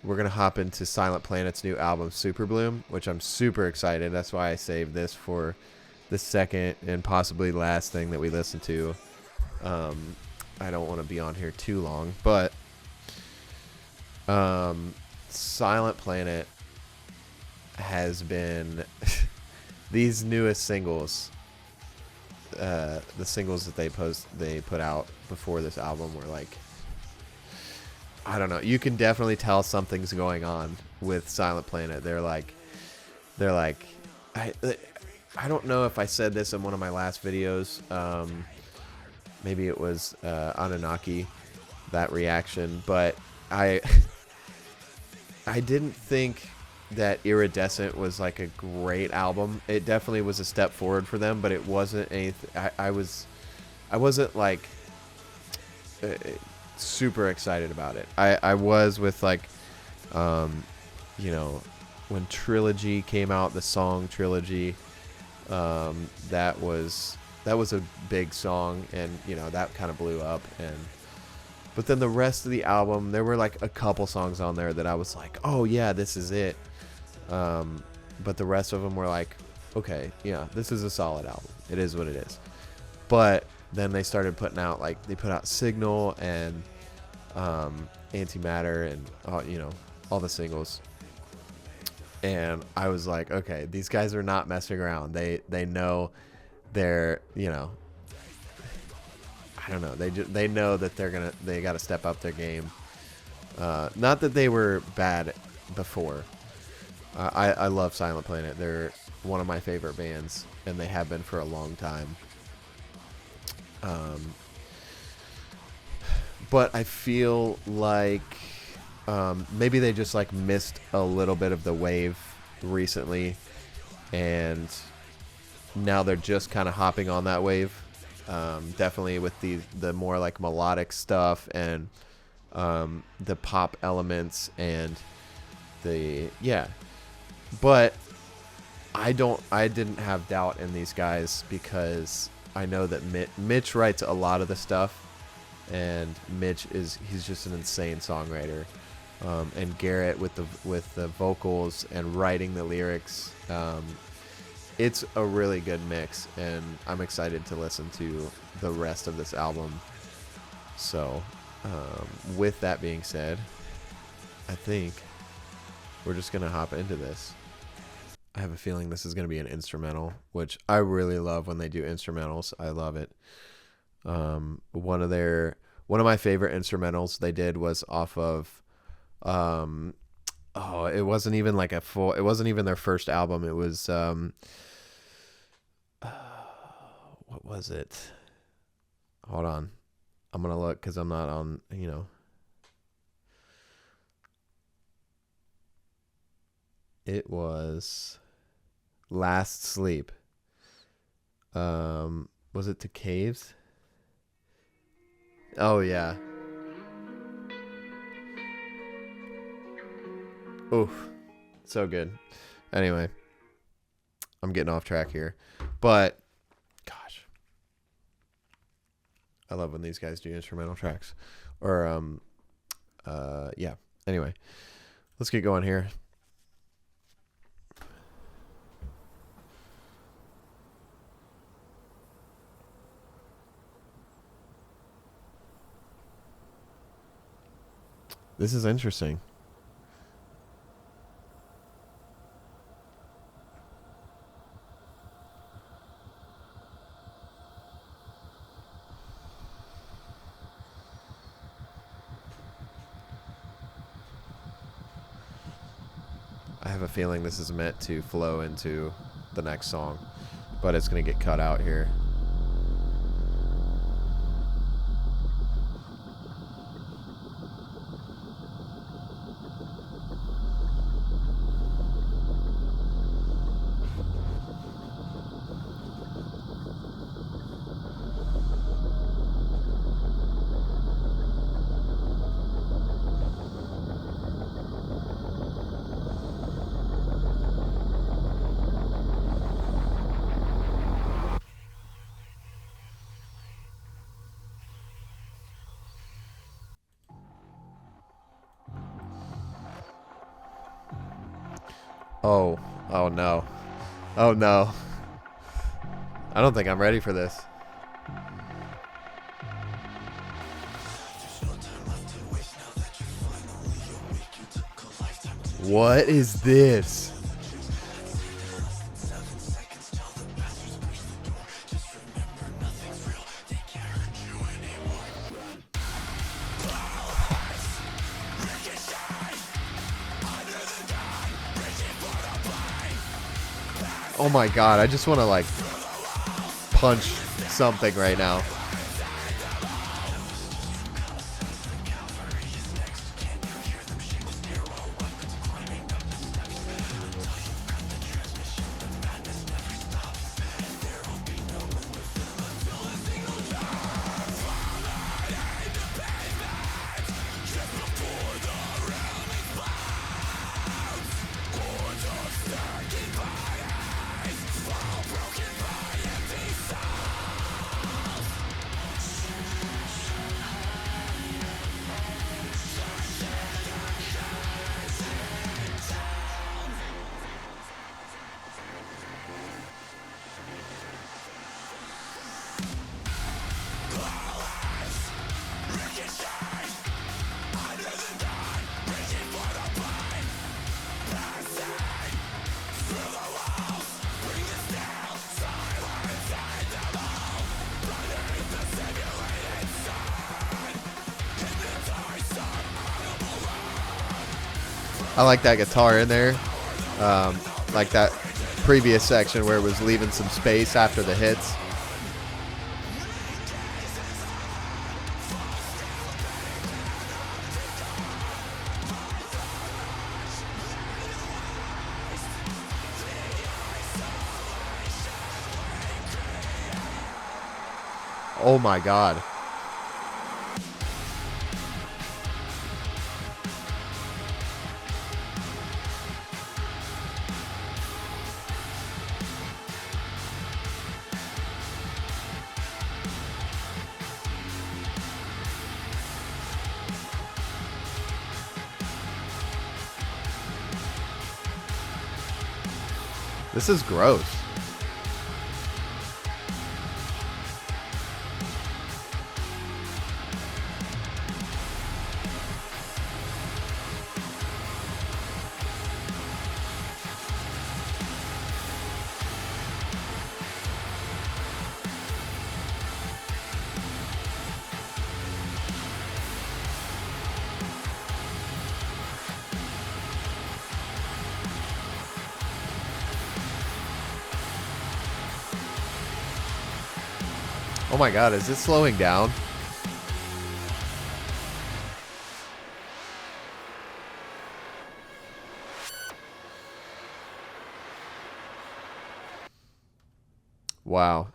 we're gonna hop into Silent Planet's new album, SUPERBLOOM, which I'm super excited. That's why I saved this for the second and possibly last thing that we listen to. I don't want to be on here too long, but Silent Planet has been these newest singles, the singles that they put out before this album were like, I don't know, you can definitely tell something's going on with Silent Planet. They're like I don't know if I said this in one of my last videos. Maybe it was Anunnaki, that reaction, but I didn't think that Iridescent was like a great album. It definitely was a step forward for them, but it wasn't anything. I wasn't like super excited about it. I was with like, you know, when Trilogy came out, the song Trilogy, that was a big song, and you know that kind of blew up. But then the rest of the album, there were like a couple songs on there that I was like, oh yeah, this is it. But the rest of them were like, okay, yeah, this is a solid album. It is what it is. But then they started putting out, like, they put out Signal and Antimatter and you know, all the singles. And I was like, okay, these guys are not messing around. They know they're, you know, I don't know. They know that they got to step up their game. Not that they were bad before. I love Silent Planet. They're one of my favorite bands, and they have been for a long time. But I feel like maybe they just like missed a little bit of the wave recently, and now they're just kind of hopping on that wave. Definitely with the more like melodic stuff and the pop elements and but I didn't have doubt in these guys, because I know that Mitch writes a lot of the stuff, and he's just an insane songwriter. And Garrett with the vocals and writing the lyrics, it's a really good mix, and I'm excited to listen to the rest of this album. So, with that being said, I think we're just gonna hop into this. I have a feeling this is gonna be an instrumental, which I really love when they do instrumentals. I love it. One of my favorite instrumentals they did was off of it wasn't even like it wasn't even their first album. It was what was it? Hold on, I'm gonna look because I'm not on, you know. It was Last Sleep. Was it To Caves? Oh yeah. Oof. So good. Anyway, I'm getting off track here. But gosh, I love when these guys do instrumental tracks. Or yeah. Anyway, let's get going here. This is interesting. I have a feeling this is meant to flow into the next song, but it's going to get cut out here. Oh. Oh no. Oh no. I don't think I'm ready for this. What is this? Oh my god, I just want to like punch something right now. I like that guitar in there. Like that previous section where it was leaving some space after the hits. Oh my god. This is gross. Oh my god, is it slowing down? Wow.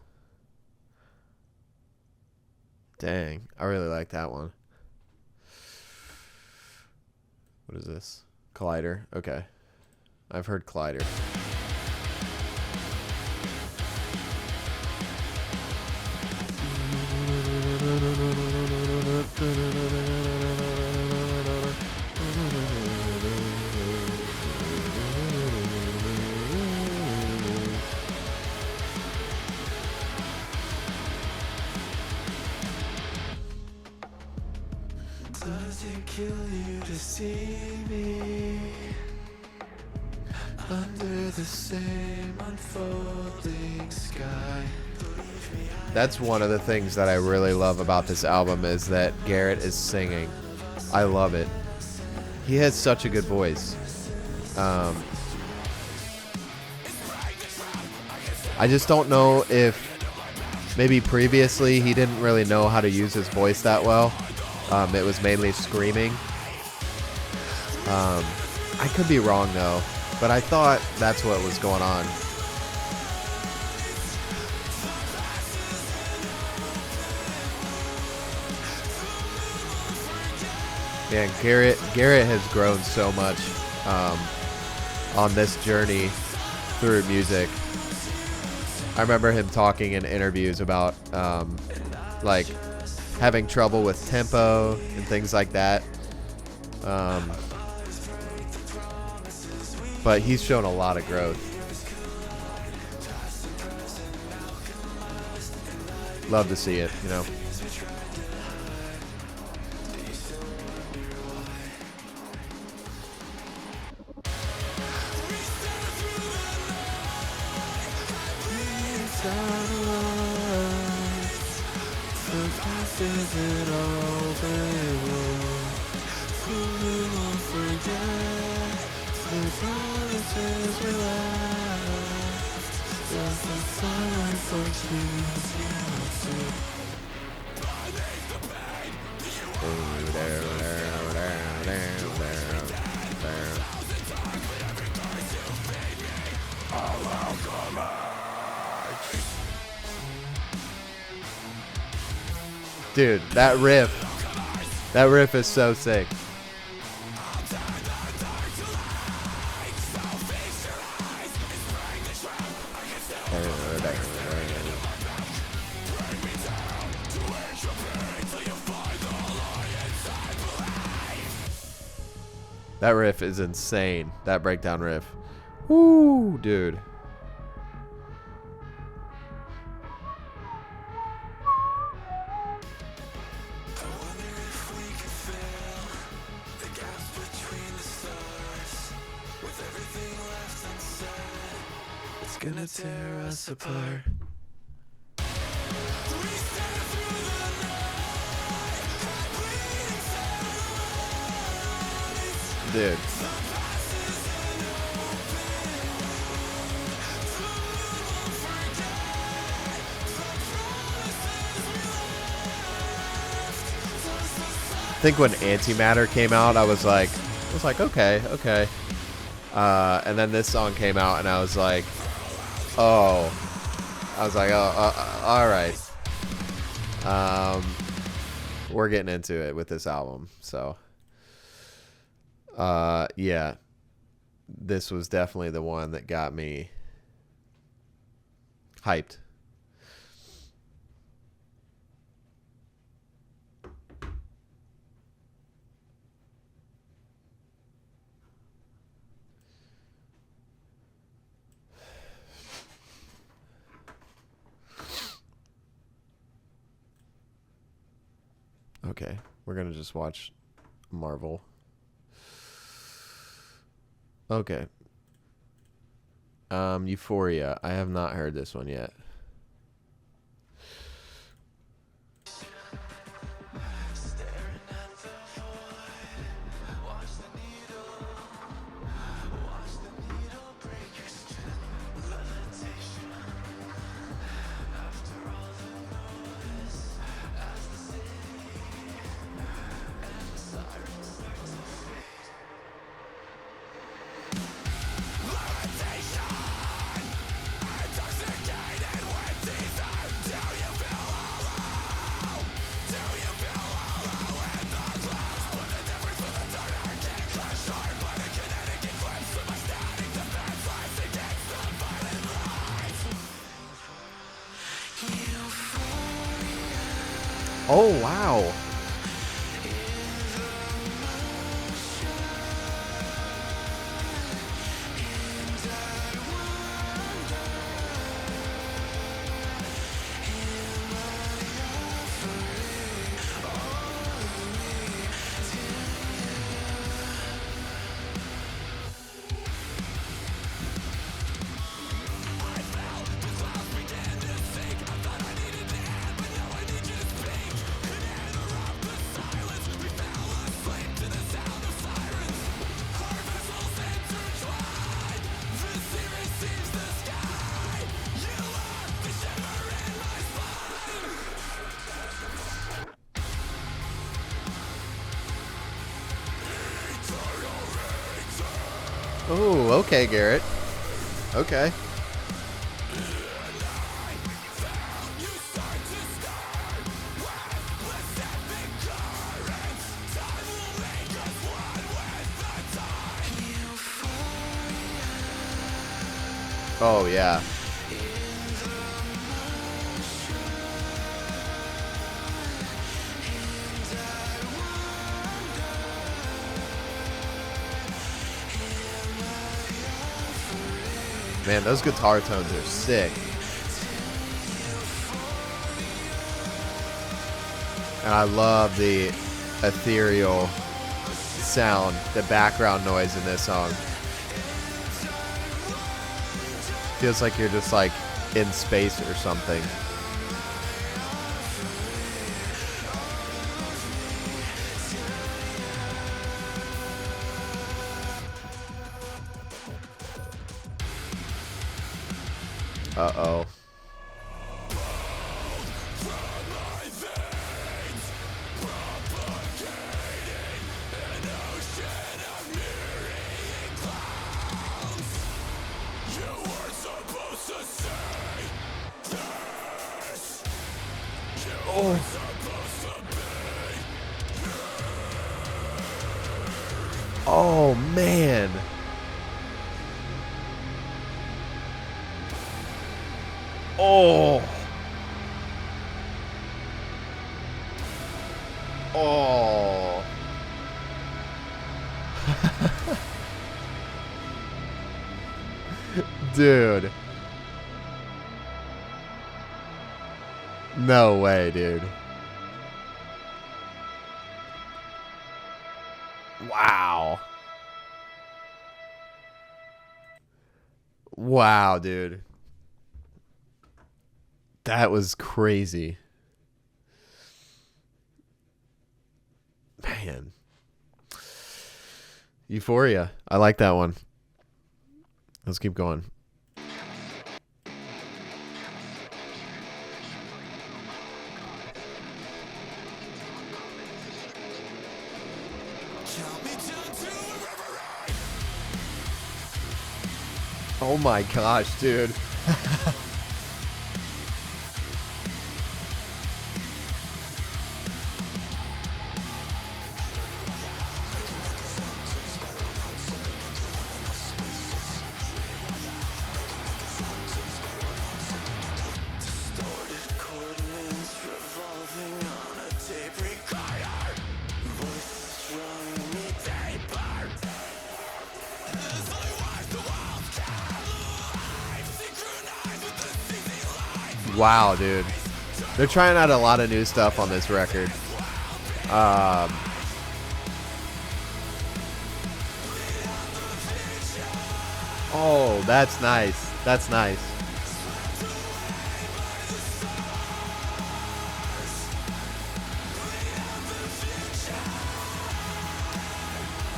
Dang, I really like that one. What is this? Collider. Okay. I've heard Collider. Does it kill you to see me under the same unfolding sky? That's one of the things that I really love about this album is that Garrett is singing. I love it. He has such a good voice. I just don't know if maybe previously he didn't really know how to use his voice that well. It was mainly screaming. I could be wrong though, but I thought that's what was going on. Man, Garrett has grown so much on this journey through music. I remember him talking in interviews about like having trouble with tempo and things like that. But but he's shown a lot of growth. Love to see it, you know. Dude, that riff is so sick. That riff is insane. That breakdown riff. Woo, dude. Gonna tear us apart. Dude. I think when Antimatter came out, I was like, okay. And then this song came out, and I was like, all right. We're getting into it with this album, so yeah, this was definitely the one that got me hyped. Okay, we're gonna just watch Marvel. Okay. Euphoria. I have not heard this one yet. Oh, wow. Oh, okay, Garrett. Okay. Oh, yeah. Man, those guitar tones are sick. And I love the ethereal sound, the background noise in this song. Feels like you're just like in space or something. Uh-oh. Oh, man. Oh. Oh. Dude. No way, dude. Wow. Wow, dude. That was crazy. Man. Euphoria. I like that one. Let's keep going. Oh my gosh, dude. Wow, dude. They're trying out a lot of new stuff on this record. Oh, that's nice. That's nice.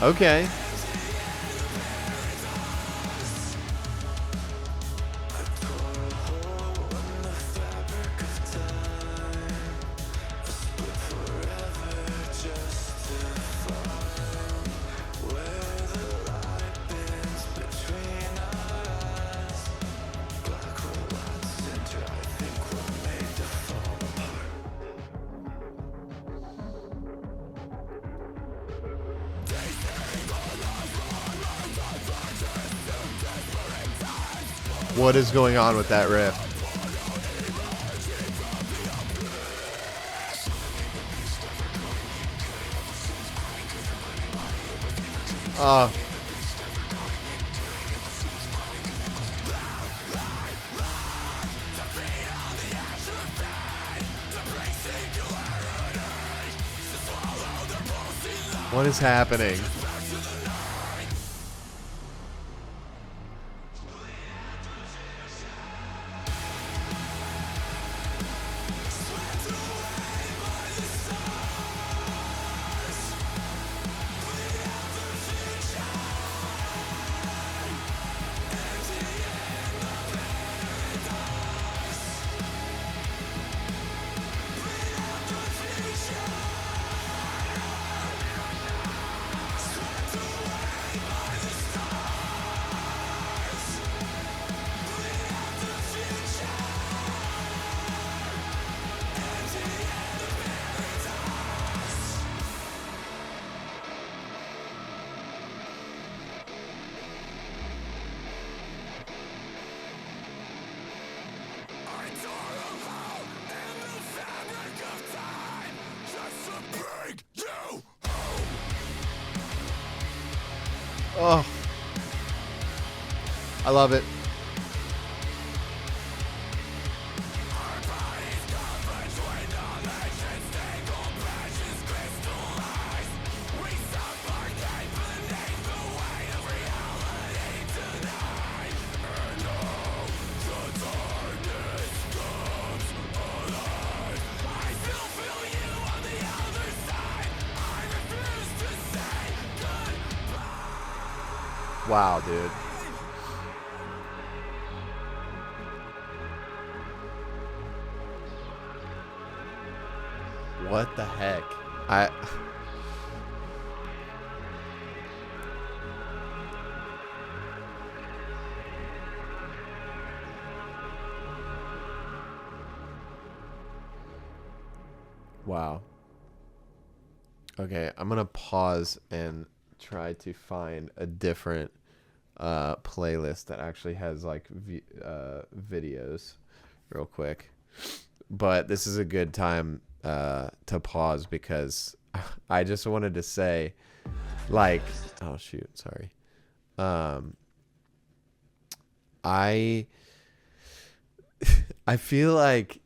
Okay. What is going on with that riff? What is happening? Oh, I love it. Wow, dude. What the heck? Wow. Okay, I'm gonna pause and try to find a different playlist that actually has like videos real quick. But this is a good time to pause because I just wanted to say, like, oh shoot, sorry. I I feel like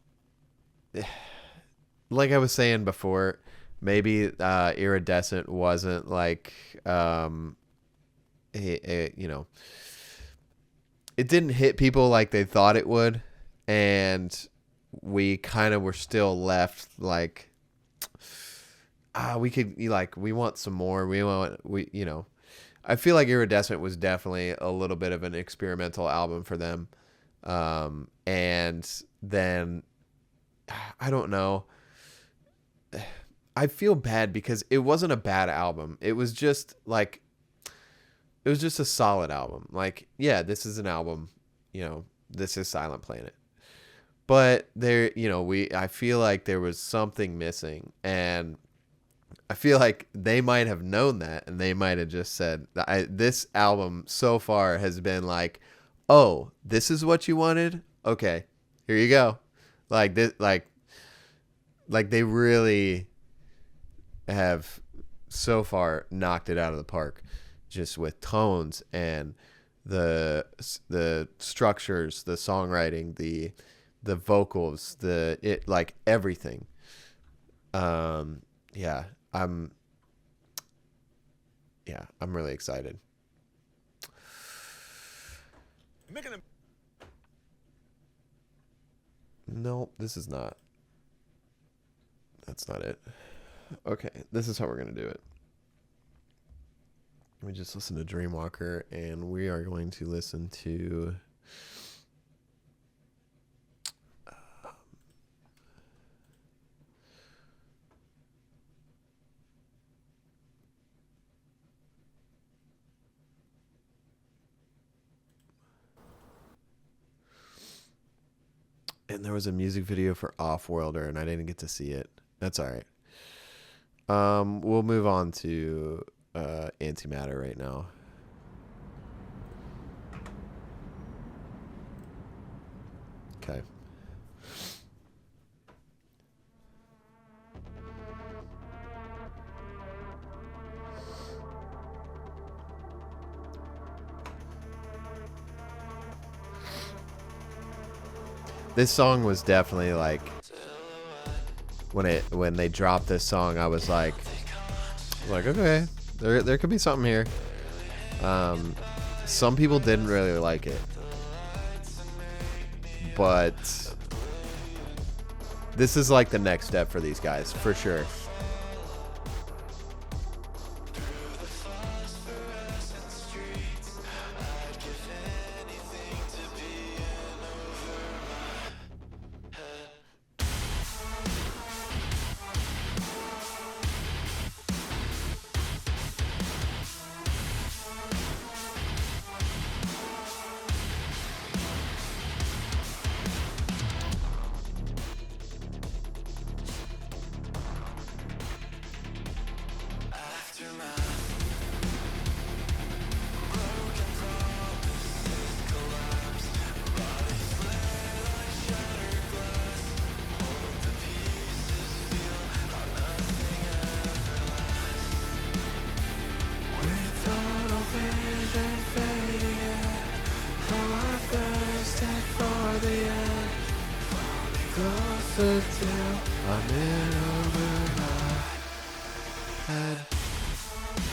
I was saying before, maybe Iridescent wasn't like you know, it didn't hit people like they thought it would, and we kind of were still left like, we could, like, we want some more. We you know, I feel like Iridescent was definitely a little bit of an experimental album for them, and then I don't know. I feel bad because it wasn't a bad album. It was just like, it was just a solid album. Like, yeah, this is an album, you know, this is Silent Planet. But there, you know, I feel like there was something missing, and I feel like they might have known that, and they might have just said, this album so far has been like, oh, this is what you wanted? Okay, here you go. Like this, like they really have so far knocked it out of the park, just with tones and the structures, the songwriting, the vocals, like everything. Yeah, I'm really excited. No, this is not. That's not it. Okay, this is how we're going to do it. We just listen to Dreamwalker, and we are going to listen to and there was a music video for Offworlder, and I didn't get to see it. That's all right. We'll move on to Antimatter right now. Okay. This song was definitely like, when they dropped this song, I was like okay, there could be something here. Some people didn't really like it, but this is like the next step for these guys for sure.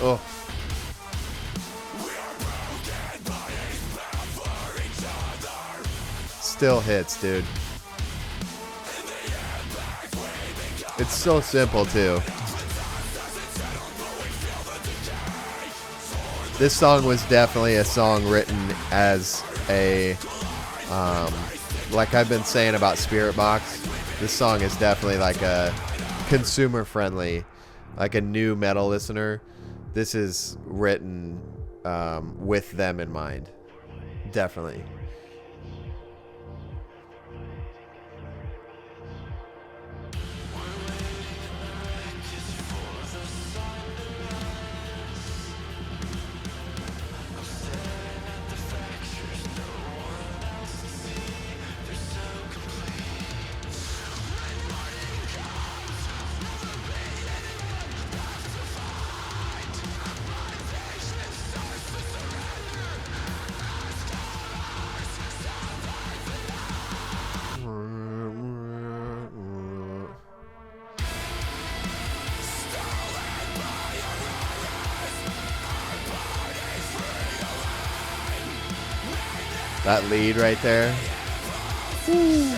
Oh. Still hits, dude. It's so simple, too. this song was definitely a song written as a, like I've been saying about Spirit Box, this song is definitely like a consumer friendly, like a new metal listener. This is written with them in mind. Definitely. That lead right there. Woo.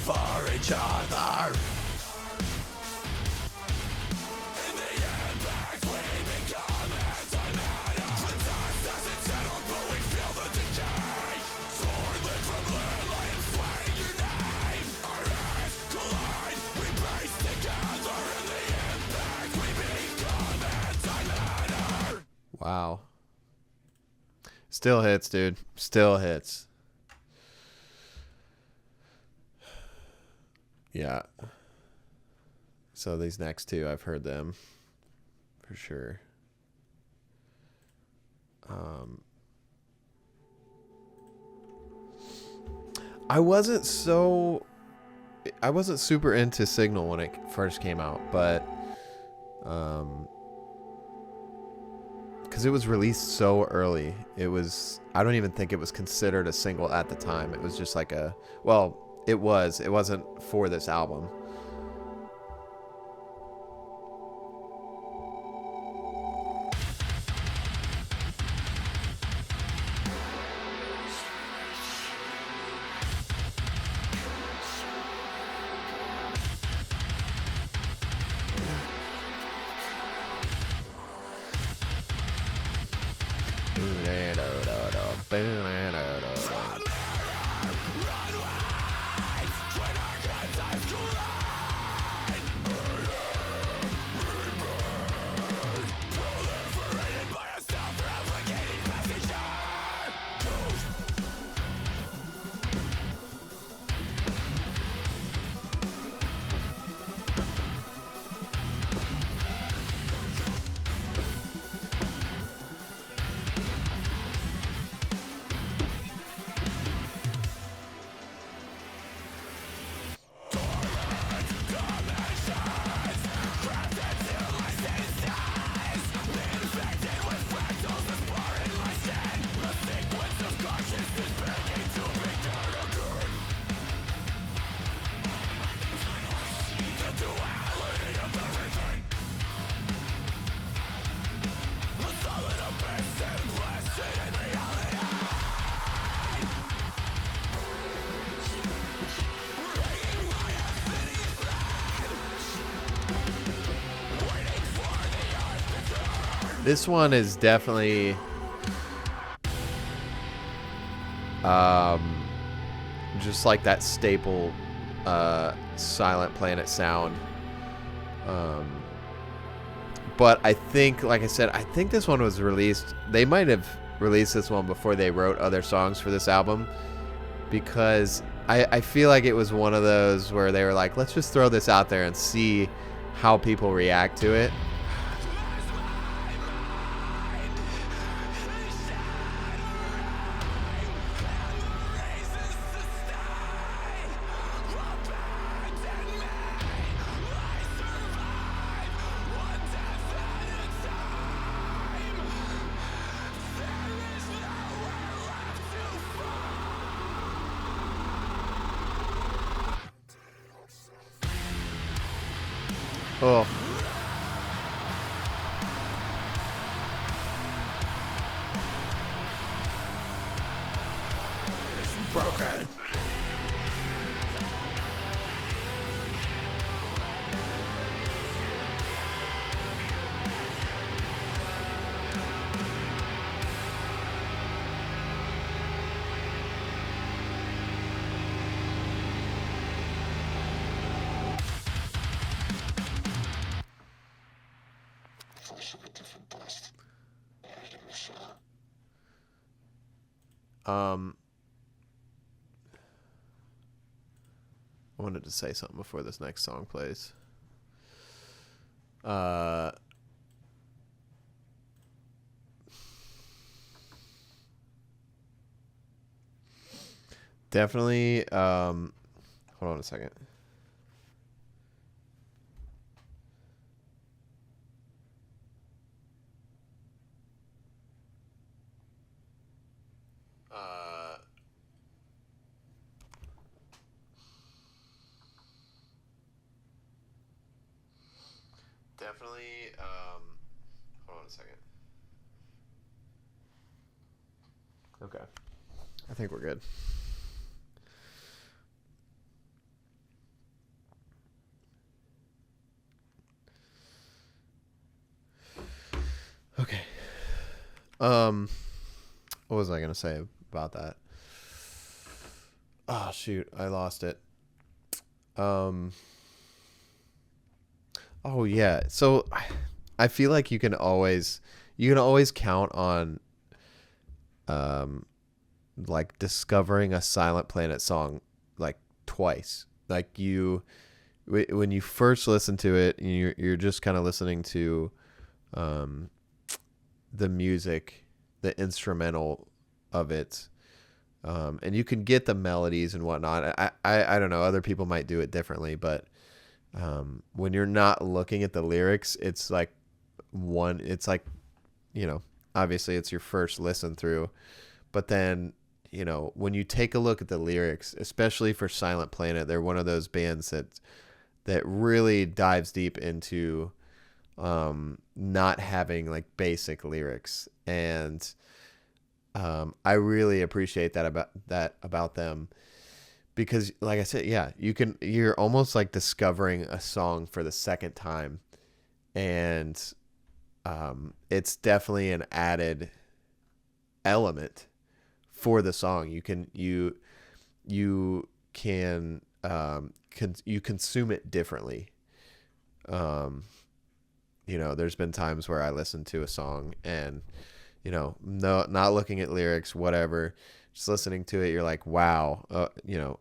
For each other. Wow. Still hits, dude. Still hits. Yeah. So these next two, I've heard them for sure. I wasn't super into Signal when it first came out, but because it was released so early, I don't even think it was considered a single at the time. It was just like it wasn't for this album. This one is definitely just like that staple Silent Planet sound. But I think, like I said, I think this one was released. They might have released this one before they wrote other songs for this album, because I feel like it was one of those where they were like, let's just throw this out there and see how people react to it. Oh. Broken. I wanted to say something before this next song plays. Uh, definitely. Hold on a second. Definitely. Hold on a second. Okay. I think we're good. Okay. What was I gonna say about that? Oh shoot, I lost it. Oh yeah. So I feel like you can always count on like discovering a Silent Planet song like twice. Like when you first listen to it, you're just kind of listening to the music, the instrumental of it. And you can get the melodies and whatnot. I don't know. Other people might do it differently, but when you're not looking at the lyrics, it's like obviously it's your first listen through, but then, when you take a look at the lyrics, especially for Silent Planet, they're one of those bands that really dives deep into not having like basic lyrics. And I really appreciate that about them, because like I said, yeah, you're almost like discovering a song for the second time. And it's definitely an added element for the song. You can you consume it differently. There's been times where I listen to a song and not looking at lyrics, whatever, just listening to it, you're like, wow,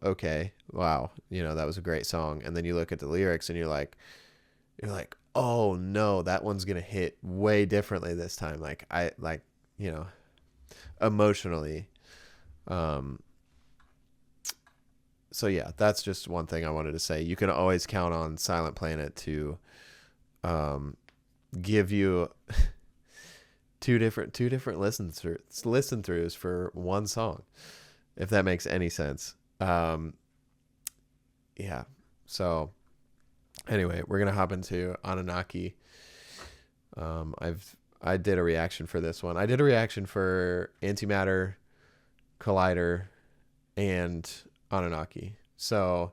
okay, wow, that was a great song. And then you look at the lyrics and you're like, oh no, that one's gonna hit way differently this time. Like emotionally. So yeah, that's just one thing I wanted to say. You can always count on Silent Planet to give you two different listen throughs for one song, if that makes any sense. Yeah. So anyway, we're gonna hop into Anunnaki. I did a reaction for this one. I did a reaction for Antimatter, Collider, and Anunnaki. So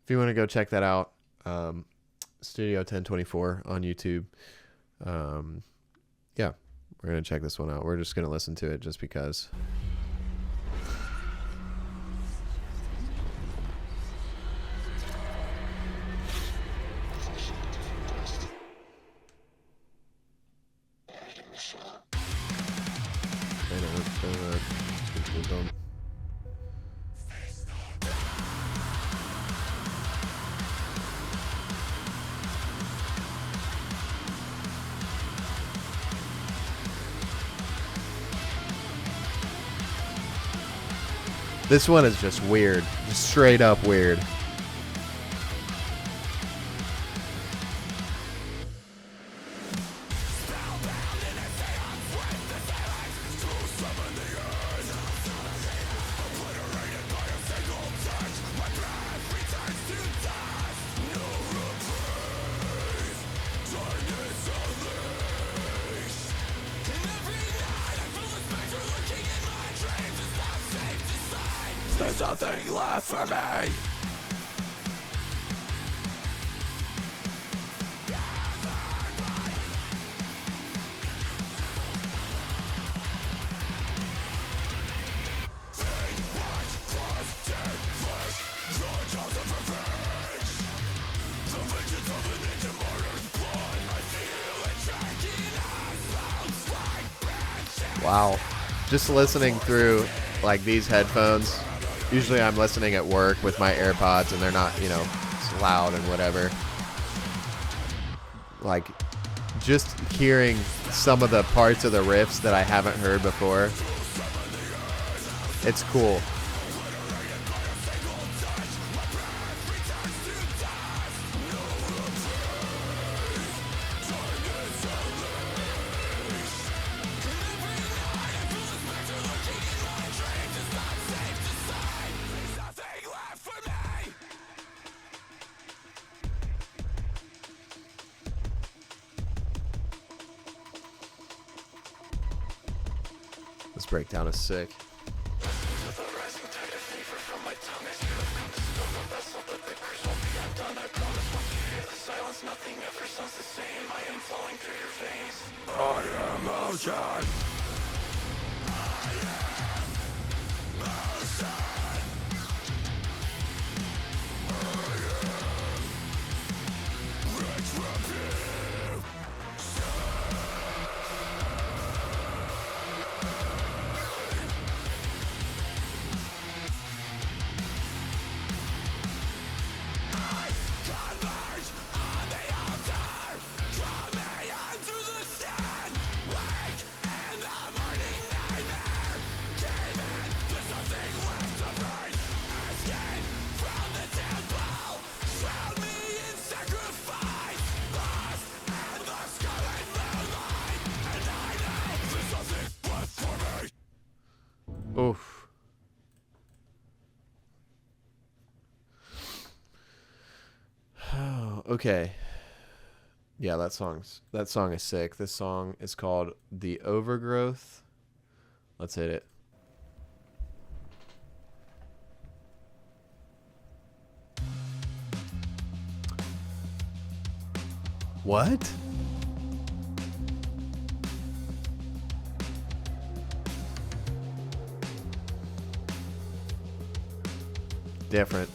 if you want to go check that out, Studio 1024 on YouTube. Yeah, we're gonna check this one out. We're just gonna listen to it just because. This one is just weird, just straight up weird. There's nothing left for me. Wow. Just listening through like these headphones. Usually I'm listening at work with my AirPods and they're not, you know, it's loud and whatever. Like just hearing some of the parts of the riffs that I haven't heard before. It's cool. This breakdown is sick. I am ocean. Oof. Okay. Yeah, that song is sick. This song is called The Overgrowth. Let's hit it. What? Different.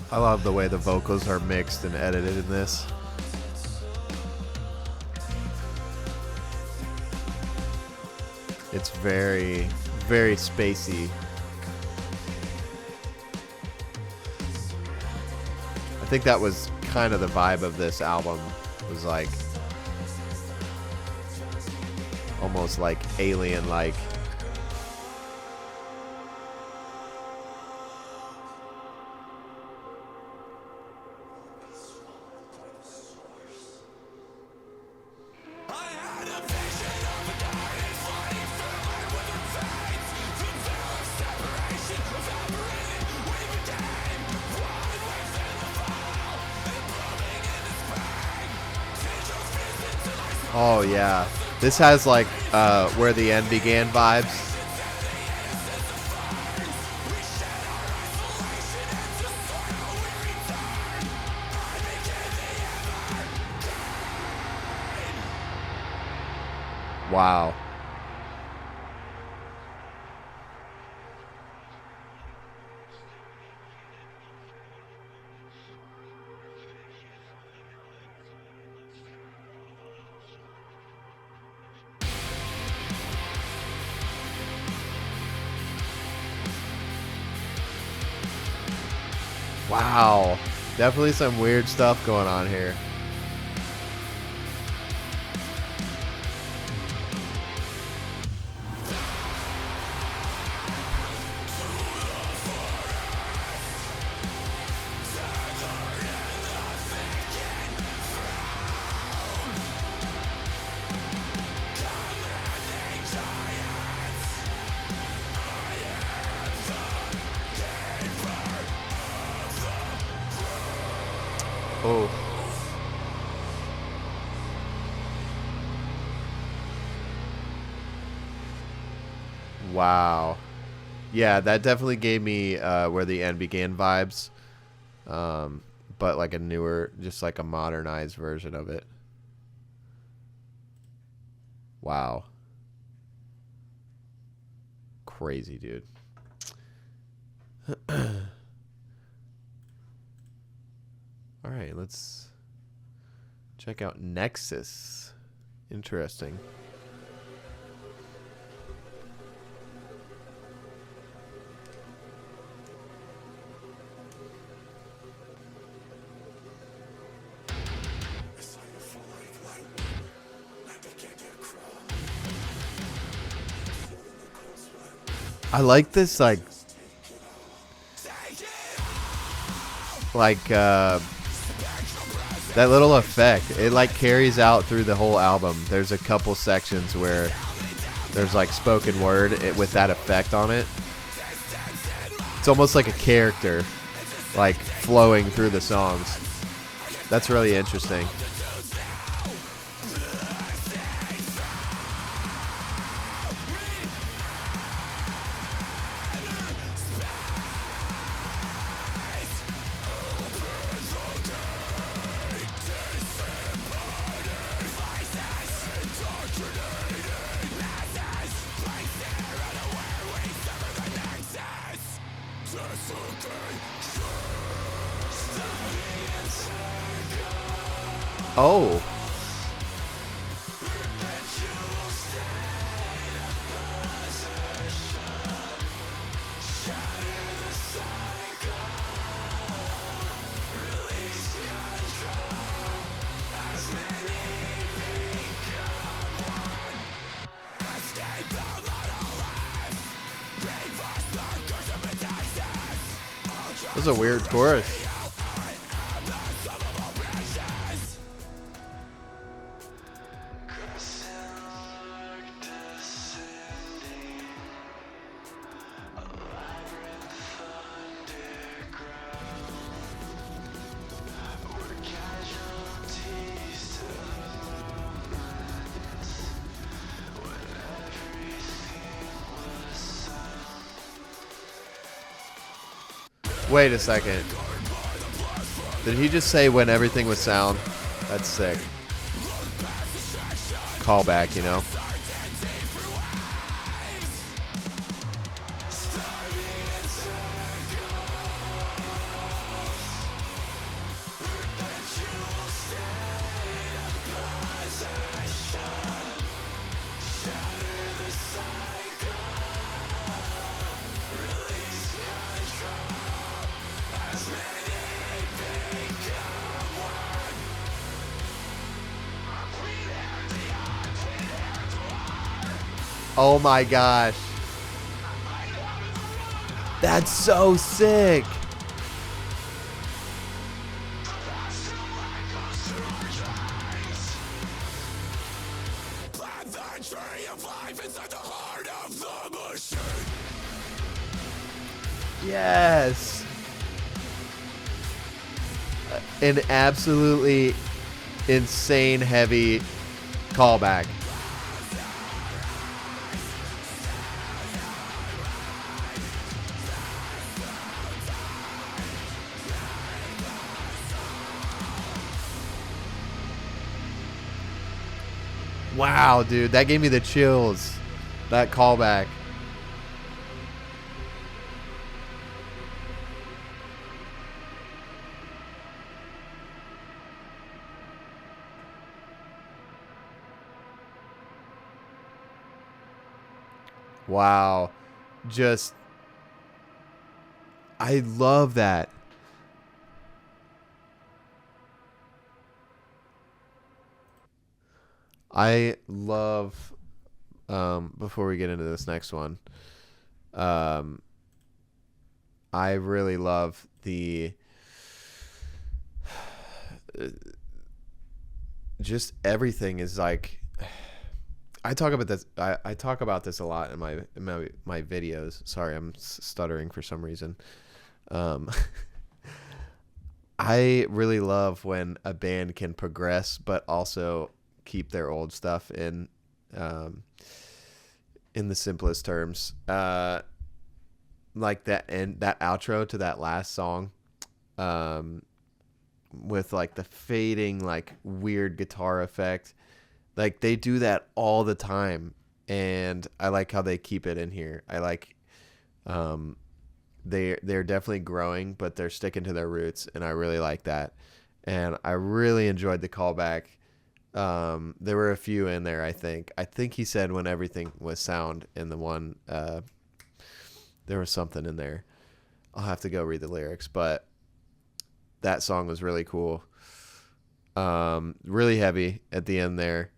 I love the way the vocals are mixed and edited in this. It's very, very spacey. I think that was kind of the vibe of this album. It was like almost like alien-like. Oh yeah, this has like Where the End Began vibes. Wow. Wow. Definitely some weird stuff going on here. Oh. Wow. Yeah, that definitely gave me Where the End Began vibes. But like a newer, just like a modernized version of it. Wow. Crazy, dude. All right, let's check out Nexus. Interesting. I like this that little effect. It like carries out through the whole album. There's a couple sections where there's like spoken word with that effect on it. It's almost like a character like flowing through the songs. That's really interesting. Oh. This is a weird chorus. Wait a second. Did he just say when everything was sound? That's sick. Callback, you know? Oh my gosh. That's so sick. Yes. An absolutely insane heavy callback. Wow, dude, that gave me the chills. That callback. Wow. Just I love that. I love before we get into this next one, um I really love the just everything is like I talk about this I talk about this a lot in my videos. Sorry, I'm stuttering for some reason. Um I really love when a band can progress but also keep their old stuff um, in the simplest terms. Like that outro to that last song, um, with like the fading like weird guitar effect. Like they do that all the time, and I like how they keep it in here. I like um, they're definitely growing, but they're sticking to their roots, and I really like that. And I really enjoyed the callback. There were a few in there. I think he said when everything was sound in the one. There was something in there. I'll have to go read the lyrics, but that song was really cool. Really heavy at the end there.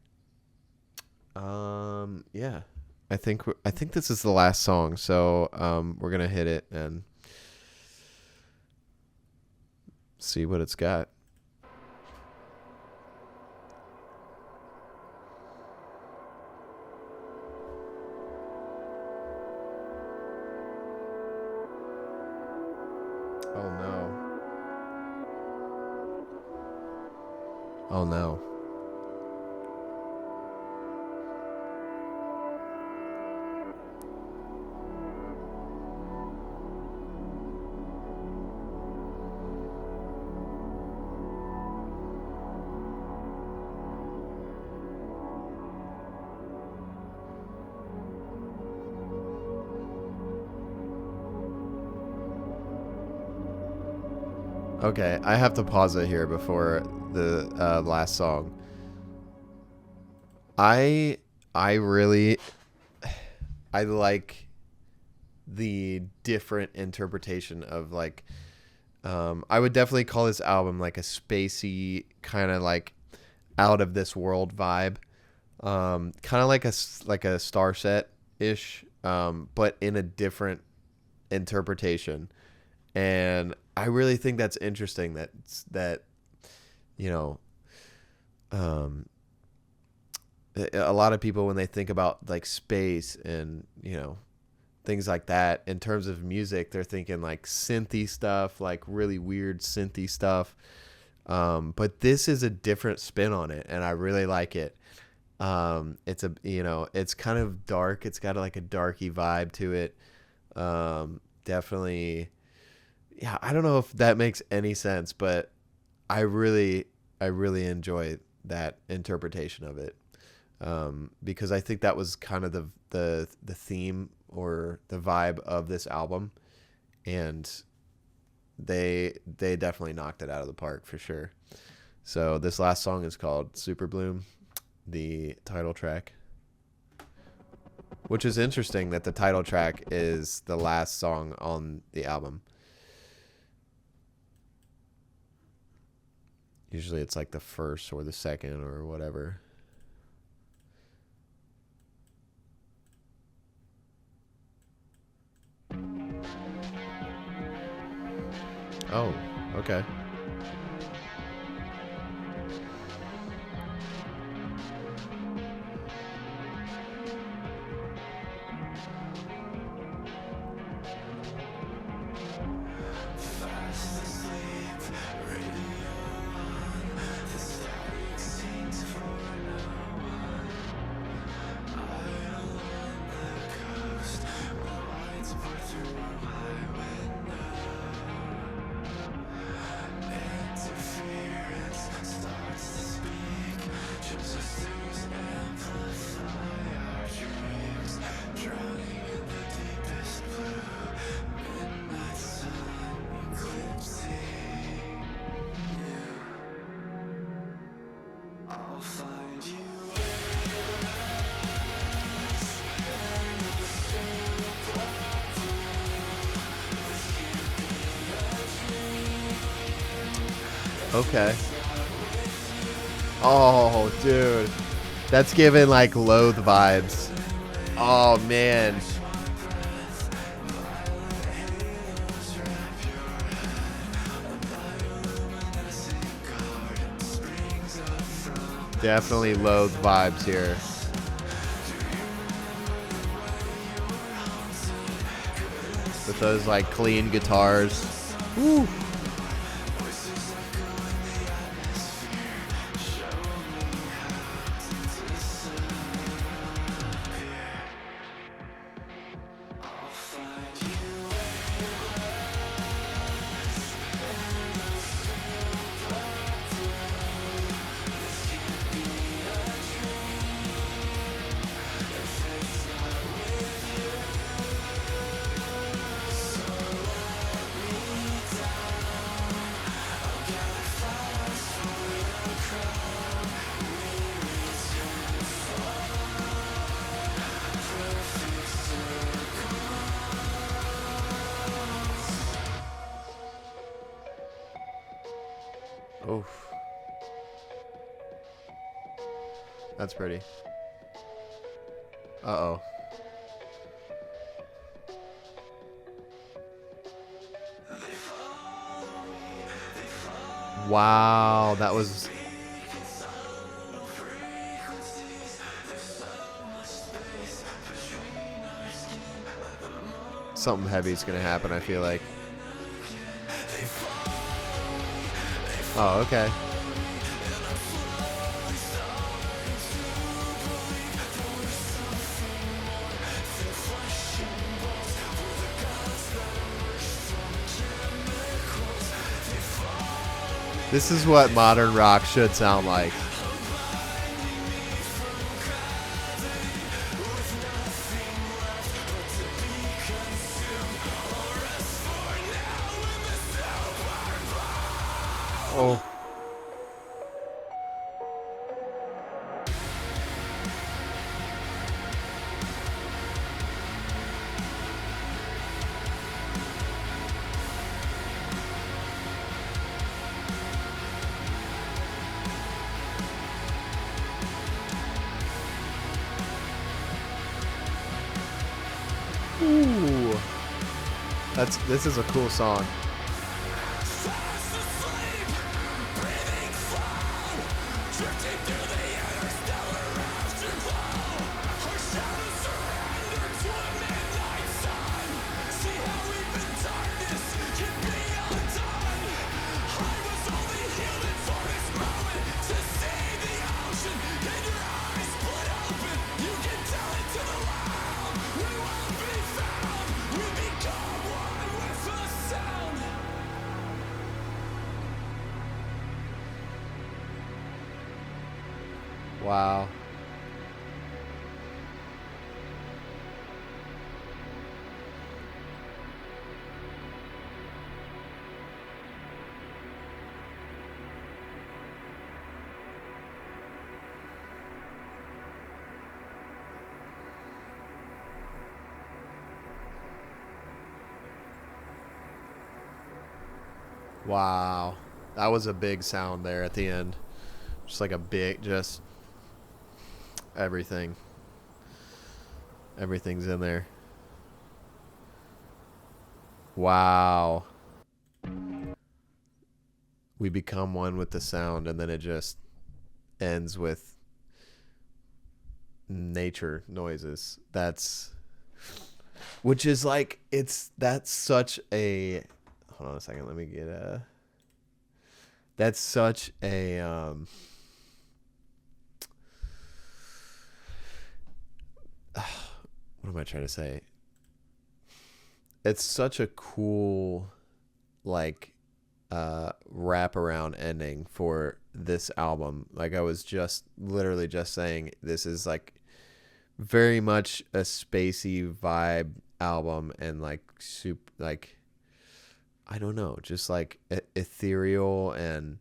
Yeah. I think this is the last song, so we're gonna hit it and see what it's got. Oh no. Oh no. Okay, I have to pause it here before the last song. I I really I like the different interpretation of like I would definitely call this album like a spacey kind of like out of this world vibe. Kind of like like a Star Set ish, but in a different interpretation. And I really think that's interesting that you know, um, a lot of people when they think about like space and things like that in terms of music, they're thinking like synthy stuff, like really weird synthy stuff. But this is a different spin on it, and I really like it. It's it's kind of dark. It's got like a darky vibe to it. Definitely. Yeah, I don't know if that makes any sense, but I really enjoy that interpretation of it. Because I think that was kind of the theme or the vibe of this album, and they definitely knocked it out of the park for sure. So this last song is called "SUPERBLOOM," the title track, which is interesting that the title track is the last song on the album. Usually it's like the first or the second or whatever. Oh, okay. Fast asleep, radio on. The static sings for no one. Idle on the coast, with lights pour through my window. Interference starts to speak, just as things amplify our dreams, drowning in the deepest blue. Midnight sun eclipsing you. I'll find you. Okay. Oh, dude. That's giving like Loathe vibes. Oh, man. Definitely Loathe vibes here. With those like clean guitars. Woo. Oh, that's pretty. Uh-oh. Wow, that was something heavy's gonna happen, I feel like. Oh, okay. This is what modern rock should sound like. Oh. Ooh. This is a cool song. Wow. Wow. That was a big sound there at the end. Just like a big, just everything. Everything's in there. Wow. We become one with the sound, and then it just ends with nature noises. Which is like, that's such a, hold on a second, let me get that's such a, what am I trying to say? It's such a cool, like, wraparound ending for this album. Like, I was just literally just saying, this is like very much a spacey vibe album, and like like, I don't know, just like ethereal and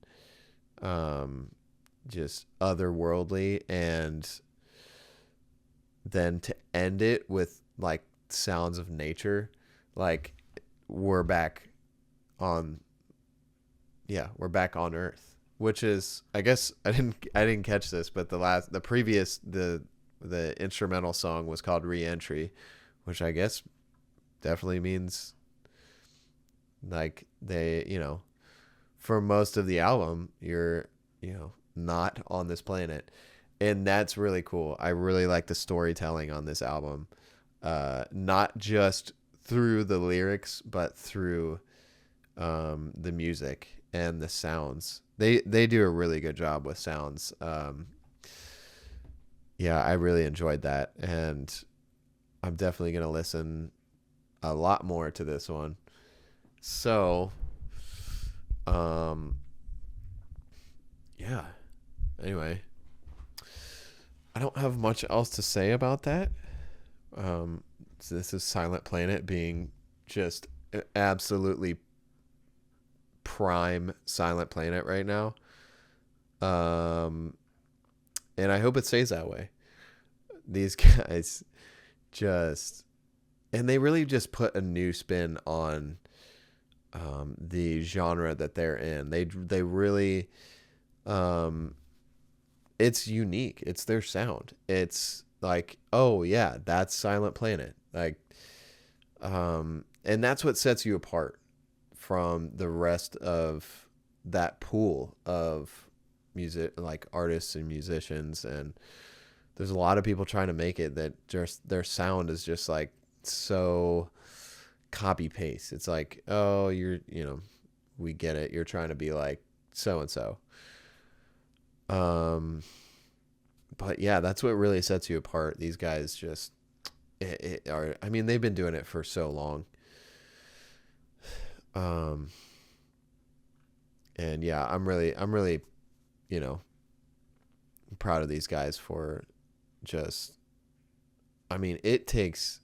just otherworldly, and then to end it with like sounds of nature, like we're back on, yeah, we're back on Earth, which is, I guess I didn't catch this, but the instrumental song was called Re-Entry, which I guess definitely means like they, for most of the album, you're, not on this planet. And that's really cool. I really like the storytelling on this album. Not just through the lyrics, but through the music and the sounds. They do a really good job with sounds. Yeah, I really enjoyed that, and I'm definitely gonna listen a lot more to this one. So, yeah. Anyway, I don't have much else to say about that. So this is Silent Planet being just absolutely prime Silent Planet right now. And I hope it stays that way. These guys just, and they really just put a new spin on the genre that they're in. They really, it's unique. It's their sound. It's like, oh yeah, that's Silent Planet. Like, and that's what sets you apart from the rest of that pool of music, like artists and musicians. And there's a lot of people trying to make it that just their sound is just like so copy paste. It's like, oh, we get it. You're trying to be like so and so. But yeah, that's what really sets you apart. These guys just are. I mean, they've been doing it for so long. And yeah, I'm really, you know, proud of these guys for just. I mean, it takes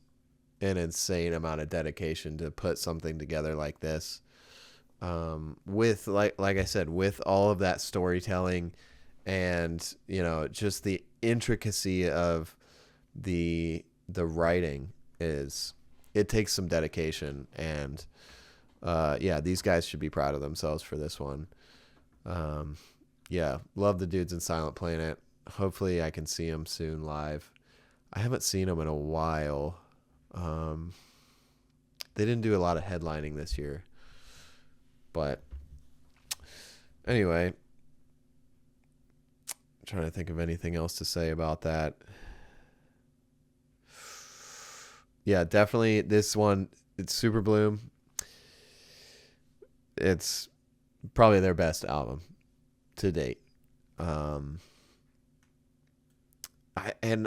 an insane amount of dedication to put something together like this. With like I said, with all of that storytelling, and just the intricacy of the writing it takes some dedication. And yeah, these guys should be proud of themselves for this one. Yeah, love the dudes in Silent Planet. Hopefully I can see them soon live. I haven't seen them in a while. They didn't do a lot of headlining this year, but anyway, I'm trying to think of anything else to say about that. Yeah, definitely this one. It's SUPERBLOOM. It's probably their best album to date.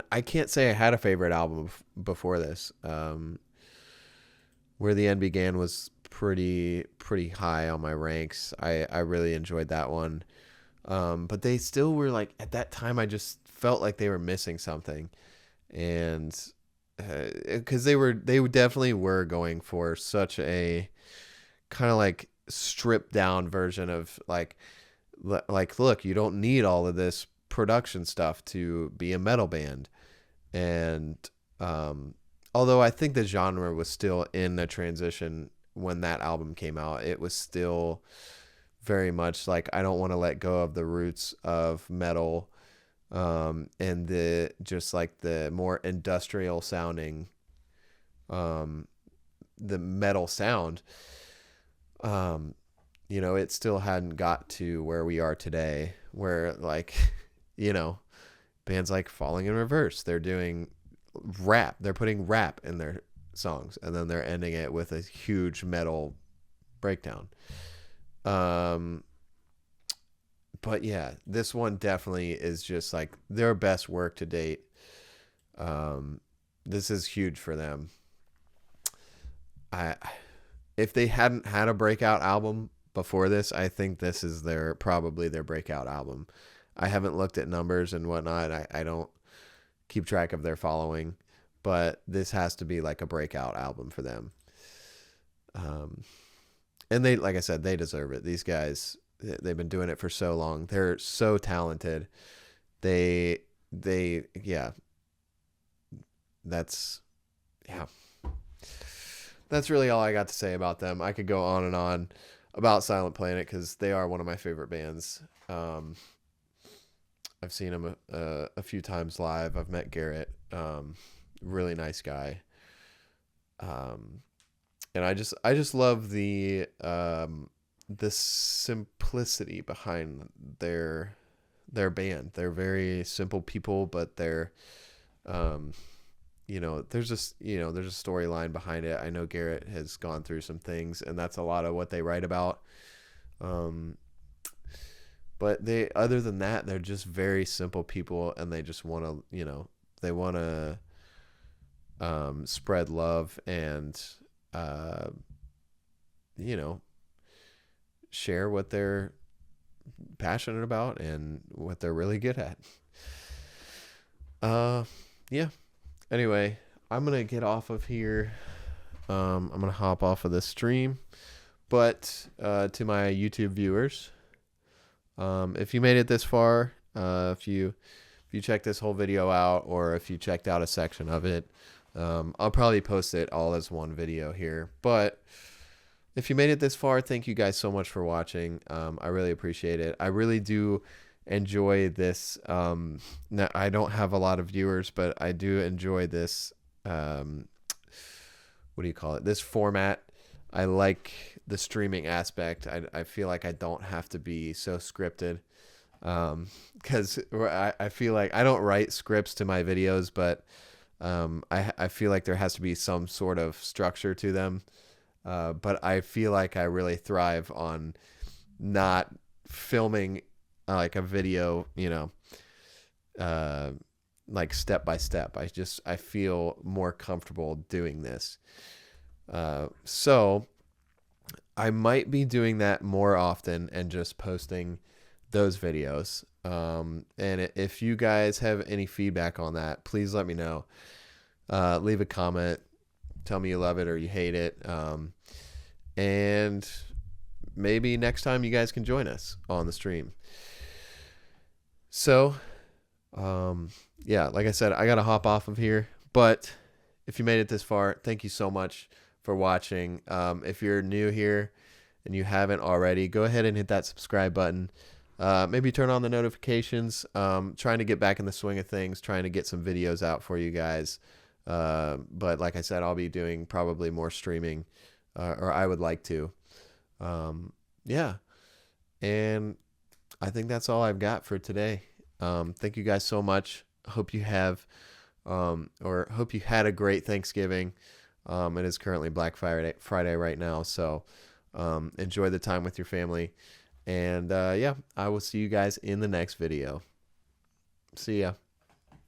I can't say I had a favorite album before this. Where the End Began was pretty high on my ranks. I really enjoyed that one. But they still were like, at that time, I just felt like they were missing something. And because they definitely were going for such a kind of like stripped down version of like, look, you don't need all of this production stuff to be a metal band. And although I think the genre was still in a transition when that album came out, it was still very much like, I don't want to let go of the roots of metal, and the just like the more industrial sounding, the metal sound. It still hadn't got to where we are today, where like, bands like Falling in Reverse, they're doing rap. They're putting rap in their songs, and then they're ending it with a huge metal breakdown. But yeah, this one definitely is just like their best work to date. This is huge for them. If they hadn't had a breakout album before this, I think this is probably their breakout album. I haven't looked at numbers and whatnot. I don't keep track of their following, but this has to be like a breakout album for them. And they, like I said, they deserve it. These guys, they've been doing it for so long. They're so talented. Yeah. That's really all I got to say about them. I could go on and on about Silent Planet because they are one of my favorite bands. I've seen them a few times live. I've met Garrett. Really nice guy. And I just love the simplicity behind their band. They're very simple people, but they're there's a storyline behind it. I know Garrett has gone through some things, and that's a lot of what they write about. But other than that, they're just very simple people, and they just want to, they want to spread love and share what they're passionate about and what they're really good at. Yeah. Anyway, I'm going to get off of here. I'm going to hop off of this stream. But to my YouTube viewers, if you made it this far, if you checked this whole video out, or if you checked out a section of it, I'll probably post it all as one video here. But if you made it this far, thank you guys so much for watching. I really appreciate it. I really do enjoy this. Now, I don't have a lot of viewers, but I do enjoy this. What do you call it? This format. I like the streaming aspect. I feel like I don't have to be so scripted. Because I feel like I don't write scripts to my videos, but I feel like there has to be some sort of structure to them. But I feel like I really thrive on not filming like a video, like step by step. I feel more comfortable doing this. So I might be doing that more often and just posting those videos. And if you guys have any feedback on that, please let me know. Leave a comment. Tell me you love it or you hate it. And maybe next time you guys can join us on the stream. So, yeah, like I said, I got to hop off of here. But if you made it this far, thank you so much for watching. If you're new here and you haven't already, go ahead and hit that subscribe button. Maybe turn on the notifications. Trying to get back in the swing of things, trying to get some videos out for you guys. But like I said, I'll be doing probably more streaming, or I would like to. Yeah. And I think that's all I've got for today. Thank you guys so much. Hope you have, or hope you had a great Thanksgiving. It is currently Black Friday right now. So, enjoy the time with your family. And, yeah, I will see you guys in the next video. See ya.